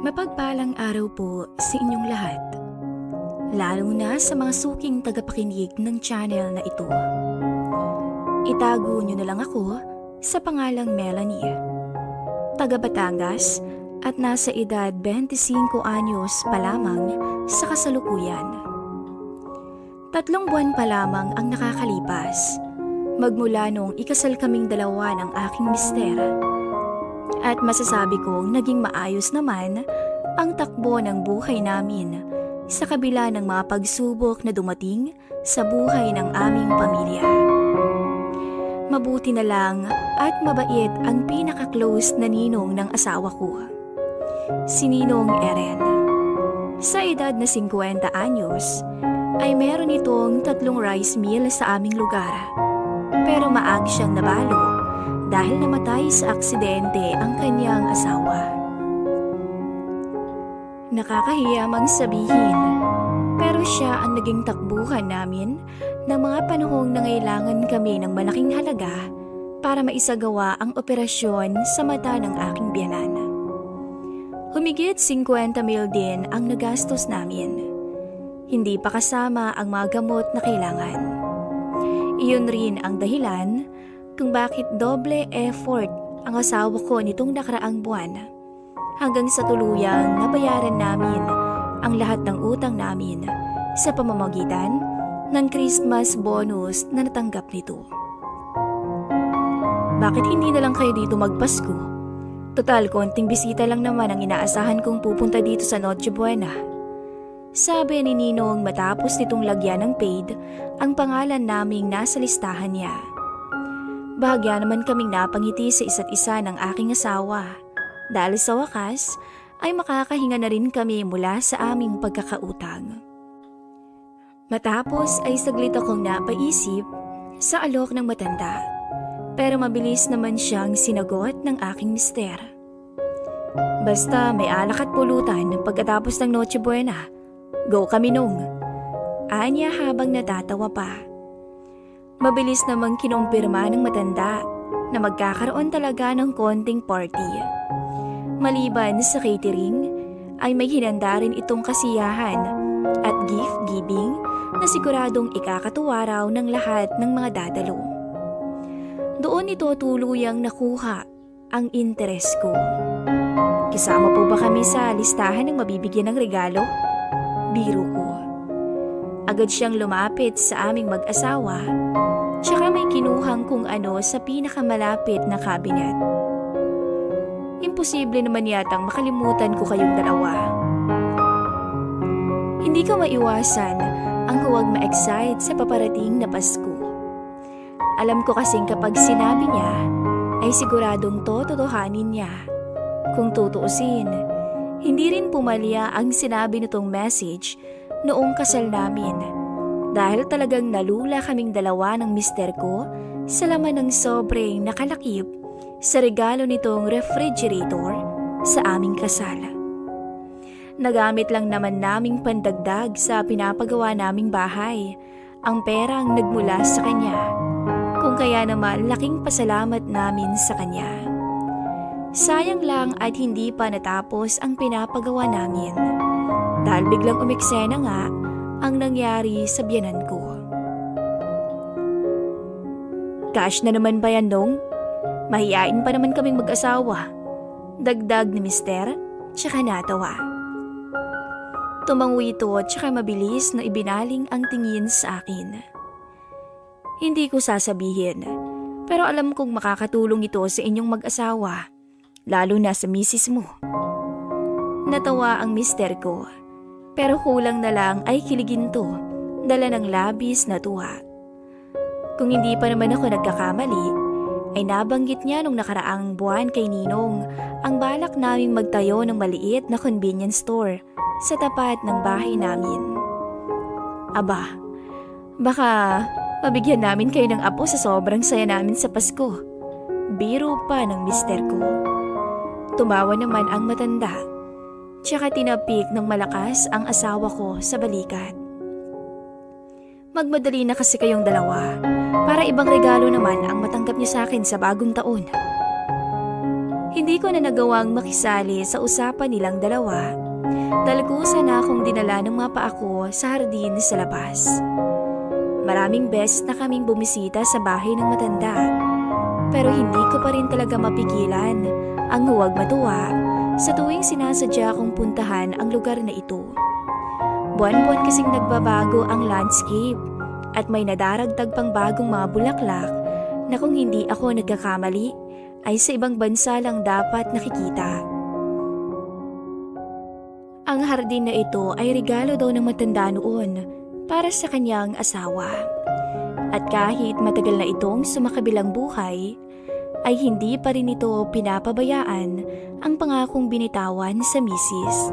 Mapagpalang araw po sa inyong lahat, lalo na sa mga suking tagapakinig ng channel na ito. Itago niyo na lang ako sa pangalang Melanie, taga Batangas at nasa edad 25 anyos pa lamang sa kasalukuyan. 3 buwan pa lamang ang nakakalipas, magmula nung ikasal kaming dalawa ng aking mister. At masasabi kong naging maayos naman ang takbo ng buhay namin sa kabila ng mga pagsubok na dumating sa buhay ng aming pamilya. Mabuti na lang at mabait ang pinaka-close na ninong ng asawa ko, si Ninong Eren. Sa edad na 50 anyos ay meron itong 3 rice mill sa aming lugar, pero maaga siyang nabalo dahil namatay sa aksidente ang kanyang asawa. Nakakahiya mang sabihin, pero siya ang naging takbuhan namin ng mga panahong nangailangan kami ng malaking halaga para maisagawa ang operasyon sa mata ng aking biyanan. Humigit 50 mil din ang nagastos namin. Hindi pa kasama ang mga gamot na kailangan. Iyon rin ang dahilan kung bakit doble effort ang asawa ko nitong nakaraang buwan hanggang sa tuluyang nabayaran namin ang lahat ng utang namin sa pamamagitan ng Christmas bonus na natanggap nito. Bakit hindi na lang kayo dito magpasko? Total, konting bisita lang naman ang inaasahan kong pupunta dito sa Noche Buena. Sabi ni Ninong matapos nitong lagyan ng paid ang pangalan naming nasa listahan niya. Bahagya naman kaming napangiti sa isa't isa ng aking asawa dahil sa wakas ay makakahinga na rin kami mula sa aming pagkakautang. Matapos ay saglit akong napaisip sa alok ng matanda, pero mabilis naman siyang sinagot ng aking mister. Basta may alak at pulutan pagkatapos ng Noche Buena, go kami nung. Anya habang natatawa pa. Mabilis namang kinumpirma ng matanda na magkakaroon talaga ng konting party. Maliban sa catering, ay may hinanda rin itong kasiyahan at gift-giving na siguradong ikakatuwa raw ng lahat ng mga dadalo. Doon ito tuluyang nakuha ang interes ko. Kasama po ba kami sa listahan ng mabibigyan ng regalo? Biro ko. Agad siyang lumapit sa aming mag-asawa, tsaka may kinuhang kung ano sa pinakamalapit na cabinet. Imposible naman yatang makalimutan ko kayong dalawa. Hindi ko maiwasan ang huwag ma-excite sa paparating na Pasko. Alam ko kasing kapag sinabi niya, ay siguradong totohanin niya. Kung tutuusin, hindi rin pumalya ang sinabi nitong message noong kasal namin dahil talagang nalula kaming dalawa ng mister ko sa laman ng sobrang nakalakip sa regalo nitong refrigerator sa aming kasal. Nagamit lang naman naming pandagdag sa pinapagawa naming bahay ang perang nagmula sa kanya, kung kaya naman laking pasalamat namin sa kanya. Sayang lang at hindi pa natapos ang pinapagawa namin dahil biglang umeksena nga ang nangyari sa biyanan ko. Cash na naman ba yan, Nong? Mahiyain pa naman kaming mag-asawa. Dagdag ni mister, tsaka natawa. Tumango ito tsaka mabilis na ibinaling ang tingin sa akin. Hindi ko sasabihin, pero alam kong makakatulong ito sa inyong mag-asawa, lalo na sa misis mo. Natawa ang mister ko, pero kulang na lang ay kiligin to, dala ng labis na tuwa. Kung hindi pa naman ako nagkakamali, ay nabanggit niya nung nakaraang buwan kay Ninong ang balak naming magtayo ng maliit na convenience store sa tapat ng bahay namin. Aba, baka mabigyan namin kayo ng apo sa sobrang saya namin sa Pasko. Biro pa ng mister ko. Tumawa naman ang matanda, tsaka tinapik ng malakas ang asawa ko sa balikat. Magmadali na kasi kayong dalawa para ibang regalo naman ang matanggap niyo sa akin sa bagong taon. Hindi ko na nagawang makisali sa usapan nilang dalawa. Talikusan na akong dinala ng mga paa ko sa hardin sa labas. Maraming beses na kaming bumisita sa bahay ng matanda. Pero hindi ko pa rin talaga mapigilan ang huwag matuwa sa tuwing sinasadya kong puntahan ang lugar na ito. Buwan-buwan kasing nagbabago ang landscape at may nadaragdag pang bagong mga bulaklak na kung hindi ako nagkakamali ay sa ibang bansa lang dapat nakikita. Ang hardin na ito ay regalo daw ng matanda noon para sa kanyang asawa. At kahit matagal na itong sumakabilang buhay, ay hindi pa rin ito pinapabayaan ang pangakong binitawan sa misis.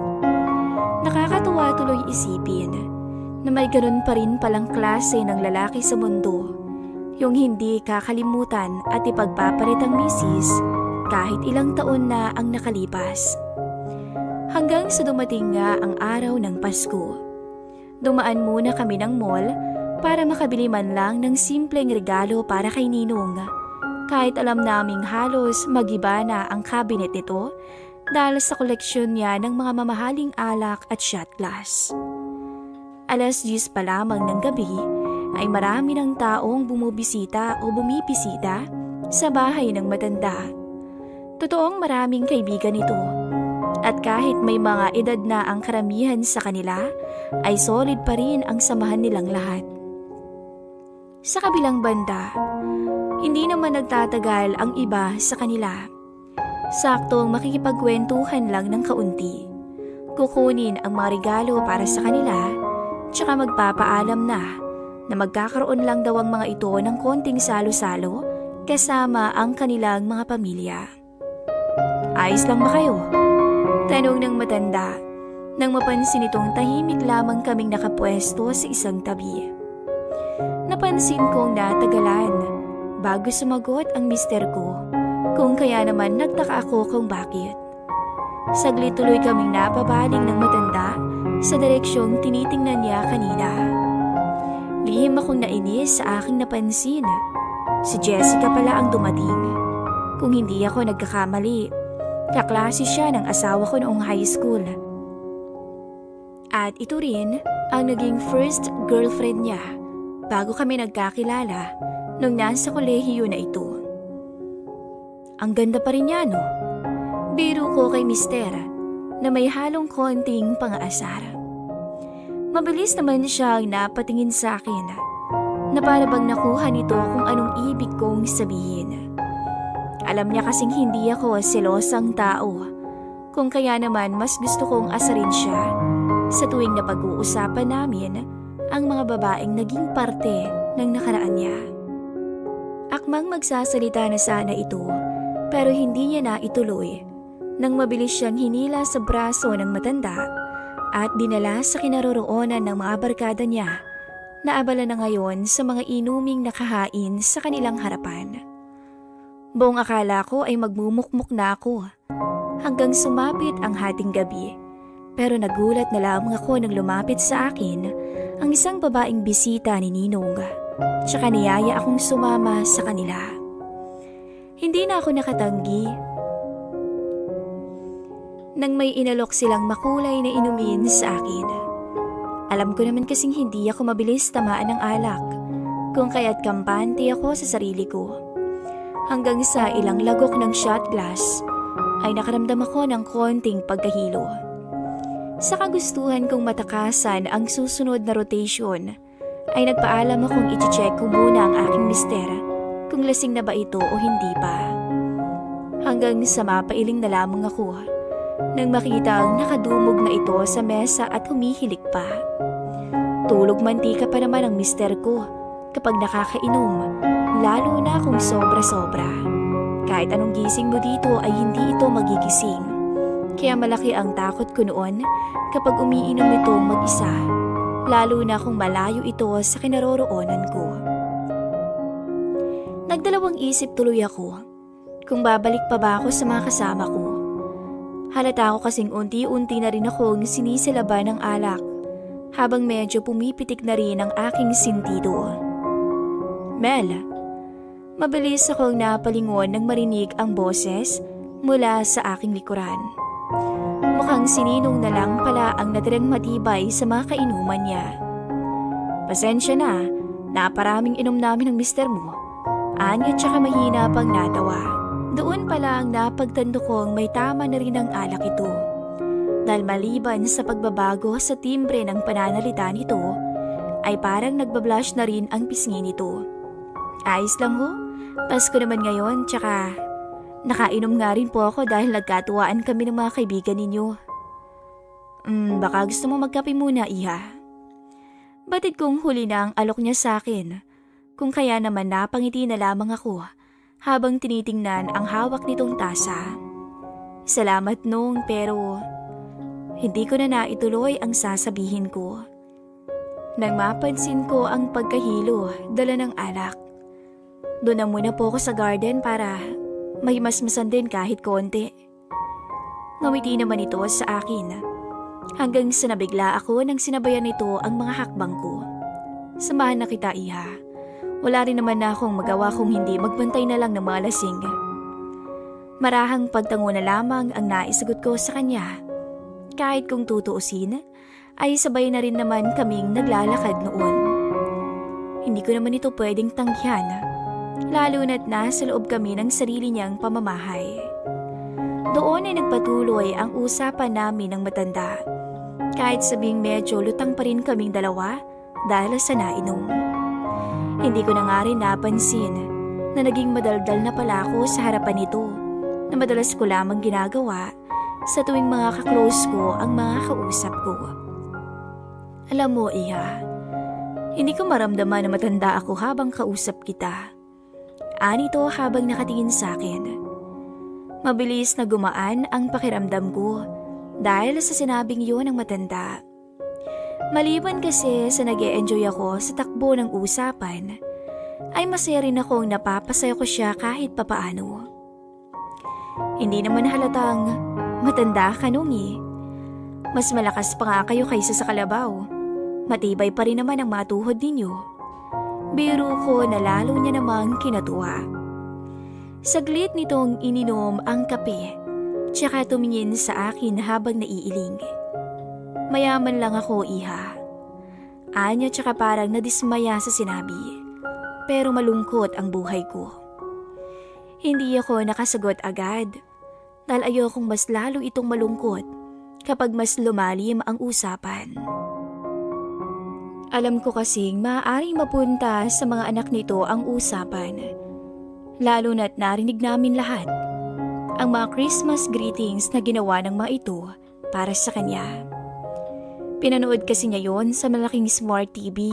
Nakakatuwa tuloy isipin na may ganun pa rin palang klase ng lalaki sa mundo, yung hindi kakalimutan at ipagpapalit ang misis kahit ilang taon na ang nakalipas. Hanggang sa dumating nga ang araw ng Pasko. Dumaan muna kami ng mall para makabili man lang ng simpleng regalo para kay Ninong. Kahit alam naming halos magiba na ang cabinet nito dahil sa koleksyon niya ng mga mamahaling alak at shot glass. 10:00 pa lamang ng gabi ay marami ng taong bumibisita sa bahay ng matanda. Totoong maraming kaibigan ito. At kahit may mga edad na ang karamihan sa kanila, ay solid pa rin ang samahan nilang lahat. Sa kabilang banda, hindi naman nagtatagal ang iba sa kanila. Saktong makikipagkwentuhan lang ng kaunti. Kukunin ang mga regalo para sa kanila, tsaka magpapaalam na magkakaroon lang daw ang mga ito ng konting salo-salo kasama ang kanilang mga pamilya. Ayos lang ba kayo? Tanong ng matanda nang mapansin itong tahimik lamang kaming nakapwesto sa isang tabi. Napansin kong natagalan bago sumagot ang mister ko, kung kaya naman nagtaka ako kung bakit. Saglit tuloy kaming napabaling ng matanda sa direksyong tinitingnan niya kanina. Lihim akong nainis sa aking napansin. Si Jessica pala ang dumating. Kung hindi ako nagkakamali, kaklase siya ng asawa ko noong high school. At ito rin ang naging first girlfriend niya bago kami nagkakilala nung nasa kolehiyo na ito. Ang ganda pa rin niya, no? Biro ko kay mister na may halong konting pang-aasar. Mabilis naman siyang napatingin sa akin na para bang nakuha nito kung anong ibig kong sabihin. Alam niya kasing hindi ako selosang tao, kung kaya naman mas gusto kong asarin siya sa tuwing napag-uusapan namin ang mga babaeng naging parte ng nakaraan niya. Akmang magsasalita na sana ito, pero hindi niya na ituloy nang mabilis siyang hinila sa braso ng matanda at dinala sa kinaroroonan ng mga barkada niya na abala na ngayon sa mga inuming nakahain sa kanilang harapan. Buong akala ko ay magmumukmuk na ako hanggang sumapit ang hating gabi, pero nagulat na lamang ako nang lumapit sa akin ang isang babaeng bisita ni Ninong, tsaka niyaya akong sumama sa kanila. Hindi na ako nakatanggi nang may inalok silang makulay na inumin sa akin. Alam ko naman kasing hindi ako mabilis tamaan ng alak, kung kaya't kampante ako sa sarili ko. Hanggang sa ilang lagok ng shot glass ay nakaramdam ako ng konting pagkahilo. Sa kagustuhan kong matakasan ang susunod na rotation, ay nagpaalam akong i-check ko muna ang aking mister kung lasing na ba ito o hindi pa. Hanggang sa mapailing na lamang ako nang makita ang nakadumog na ito sa mesa at humihilik pa. Tulog mantika pa naman ang mister ko kapag nakakainom, lalo na kung sobra-sobra. Kahit anong gising mo dito ay hindi ito magigising. Kaya malaki ang takot ko noon kapag umiinom ito mag-isa, lalo na kung malayo ito sa kinaroroonan ko. Nagdalawang isip tuloy ako kung babalik pa ba ako sa mga kasama ko. Halata ko kasing unti-unti na rin akong sinisilaban ng alak habang medyo pumipitik na rin ang aking sintido. Mel, mabilis akong napalingon nang marinig ang boses mula sa aking likuran. Mukhang sininong na lang pala ang natirang matibay sa mga kainuman niya. Pasensya na, naparaming inom namin ng mister mo. Anya tsaka mahina pang natawa. Doon pala ang napagtando kong may tama na rin ang alak ito. Dahil maliban sa pagbabago sa timbre ng pananalita nito, ay parang nagbablush na rin ang pisngi nito. Ayos lang ho, Pasko naman ngayon tsaka nakainom nga rin po ako dahil nagkatuwaan kami ng mga kaibigan ninyo. Baka gusto mo magkape muna, iha. Batid kong huli na ang alok niya sa akin, kung kaya naman napangiti na lamang ako habang tinitingnan ang hawak nitong tasa. Salamat nung pero hindi ko na naituloy ang sasabihin ko. Nang mapansin ko ang pagkahilo, dala ng alak. Doon na muna po ako sa garden para may masmasan din kahit konti. Ngumiti naman ito sa akin. Hanggang sa nabigla ako nang sinabayan nito ang mga hakbang ko. Samahan na kita, iha. Wala rin naman na akong magawa kung hindi magbantay na lang ng mga lasing. Marahang pagtango na lamang ang naisagot ko sa kanya. Kahit kung tutuusin, ay sabay na rin naman kaming naglalakad noon. Hindi ko naman ito pwedeng tanggihan, lalo na't nasa loob kami ng sarili niyang pamamahay. Doon ay nagpatuloy ang usapan namin ng matanda, kahit sabing medyo lutang pa rin kaming dalawa dahil sa nainom. Hindi ko na nga rin napansin na naging madaldal na pala ako sa harapan nito na madalas ko lamang ginagawa sa tuwing mga kaklose ko ang mga kausap ko. Alam mo, iha, hindi ko maramdaman na matanda ako habang kausap kita. Anito habang nakatingin sa akin. Mabilis na gumaan ang pakiramdam ko dahil sa sinabing yun ng matanda. Maliban kasi sa nag-e-enjoy ako sa takbo ng usapan, ay masaya rin akong napapasaya ko siya kahit papaano. Hindi naman halatang matanda ka nung Mas malakas pa nga kayo kaysa sa kalabaw. Matibay pa rin naman ang matuhod ninyo. Biro ko na lalo niya namang kinatuwa. Saglit nitong ininom ang kape, tsaka tumingin sa akin habang naiiling. Mayaman lang ako, iha. Anya tsaka parang nadismaya sa sinabi, pero malungkot ang buhay ko. Hindi ako nakasagot agad, dahil ayokong mas lalo itong malungkot kapag mas lumalim ang usapan. Alam ko kasing maaaring mapunta sa mga anak nito ang usapan, lalo na't narinig namin lahat ang mga Christmas greetings na ginawa ng mga ito para sa kanya. Pinanood kasi niya yon sa malaking smart TV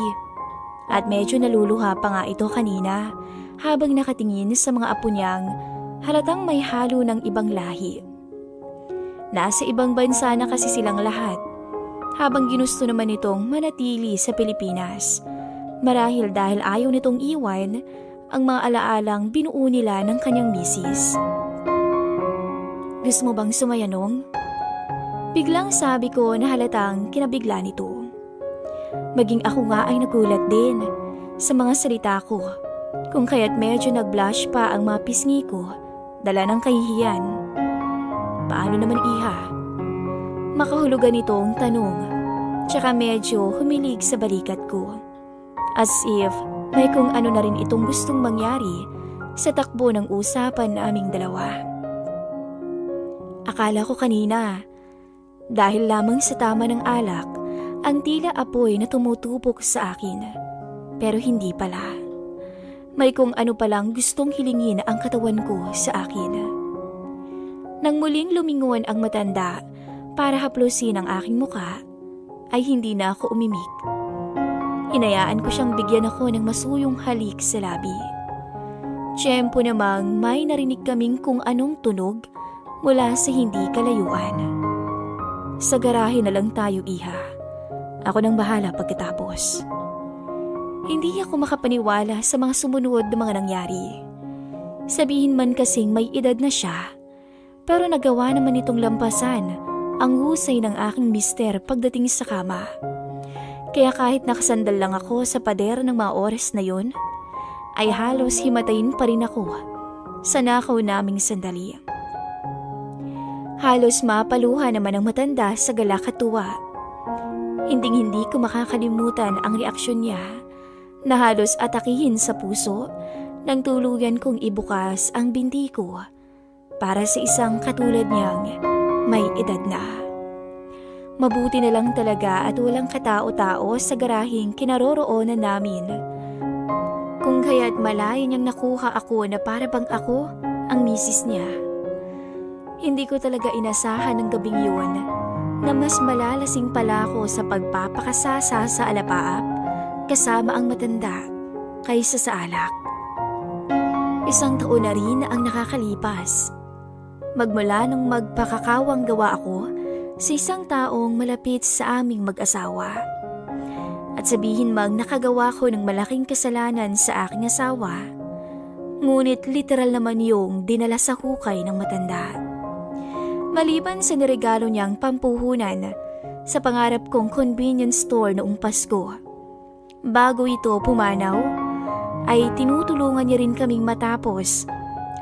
at medyo naluluha pa nga ito kanina habang nakatingin sa mga apo niyang halatang may halo ng ibang lahi. Nasa ibang bansa na kasi silang lahat, habang ginusto naman nitong manatili sa Pilipinas, marahil dahil ayaw nitong iwan ang mga alaalang binuo nila ng kanyang misis. Gusto mo bang sumaya, Nong? Biglang sabi ko na halatang kinabigla nito. Maging ako nga ay nagulat din sa mga salita ko, kung kaya't medyo nag-blush pa ang mga pisngi ko, dala ng kahihiyan. Paano naman, iha? Makahulugan itong tanong, tsaka medyo humilig sa balikat ko. As if may kung ano na rin itong gustong mangyari sa takbo ng usapan naming dalawa. Akala ko kanina, dahil lamang sa tama ng alak, ang tila apoy na tumutupok sa akin. Pero hindi pala. May kung ano palang gustong hilingin ang katawan ko sa akin. Nang muling lumingon ang matanda para haplusin ang aking muka, ay hindi na ako umimik. Hinayaan ko siyang bigyan ako ng masuyong halik sa labi. Tiyempo namang may narinig kaming kung anong tunog mula sa hindi kalayuan. Sa garahe na lang tayo, iha. Ako nang bahala pagkatapos. Hindi ako makapaniwala sa mga sumunod na mga nangyari. Sabihin man kasing may edad na siya, pero nagawa naman itong lampasan ang husay ng aking mister pagdating sa kama. Kaya kahit nakasandal lang ako sa pader ng mga oras na yun, ay halos himatayin pa rin ako sa nakaw naming sandali. Halos mapaluha naman ang matanda sa galak at tuwa. Hinding-hindi ko makakalimutan ang reaksyon niya na halos atakihin sa puso nang tuluyan kong ibukas ang binti ko para sa isang katulad niyang may edad na. Mabuti na lang talaga at walang katao-tao sa garaheng kinaroroonan namin. Kung kaya't malayo niyang nakuha ako na para bang ako ang misis niya. Hindi ko talaga inasahan ng gabing yun na mas malalasing pala ako sa pagpapakasasa sa alapaap kasama ang matanda kaysa sa alak. 1 taon na rin ang nakakalipas. Magmula nung magpakakawang gawa ako sa isang taong malapit sa aming mag-asawa. At sabihin mang nakagawa ko ng malaking kasalanan sa aking asawa, ngunit literal naman yung dinala sa hukay ng matanda. Maliban sa niregalo niyang pampuhunan sa pangarap kong convenience store noong Pasko, bago ito pumanaw, ay tinutulungan niya rin kaming matapos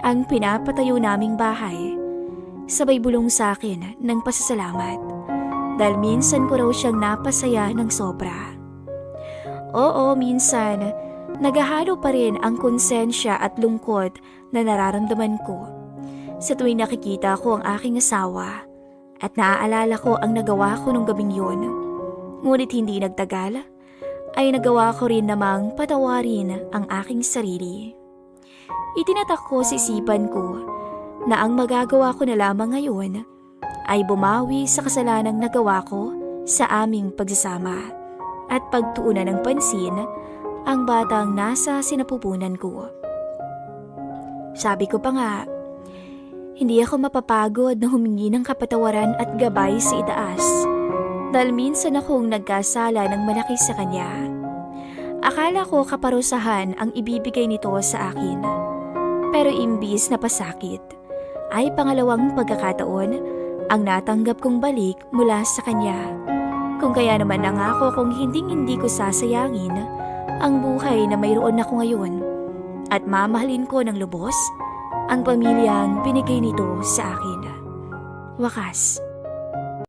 ang pinapatayo naming bahay. Sabay bulong sa akin ng pasasalamat dahil minsan ko raw siyang napasaya ng sobra. Oo, minsan naghahalo pa rin ang konsensya at lungkot na nararamdaman ko sa tuwing nakikita ko ang aking asawa at naaalala ko ang nagawa ko nung gabing yun. Ngunit hindi nagtagal ay nagawa ko rin namang patawarin ang aking sarili. Itinatak ko sa isipan ko na ang magagawa ko na lamang ngayon ay bumawi sa kasalanang nagawa ko sa aming pagsasama at pagtuunan ng pansin ang batang nasa sinapupunan ko. Sabi ko pa nga, hindi ako mapapagod na humingi ng kapatawaran at gabay sa itaas dahil minsan akong nagkasala ng malaki sa kanya. Akala ko kaparusahan ang ibibigay nito sa akin, pero imbis na pasakit ay pangalawang pagkakataon ang natanggap kong balik mula sa kanya. Kung kaya naman nangako kong hindi ko sasayangin ang buhay na mayroon ako ngayon at mamahalin ko ng lubos ang pamilyang binigay nito sa akin. Wakas,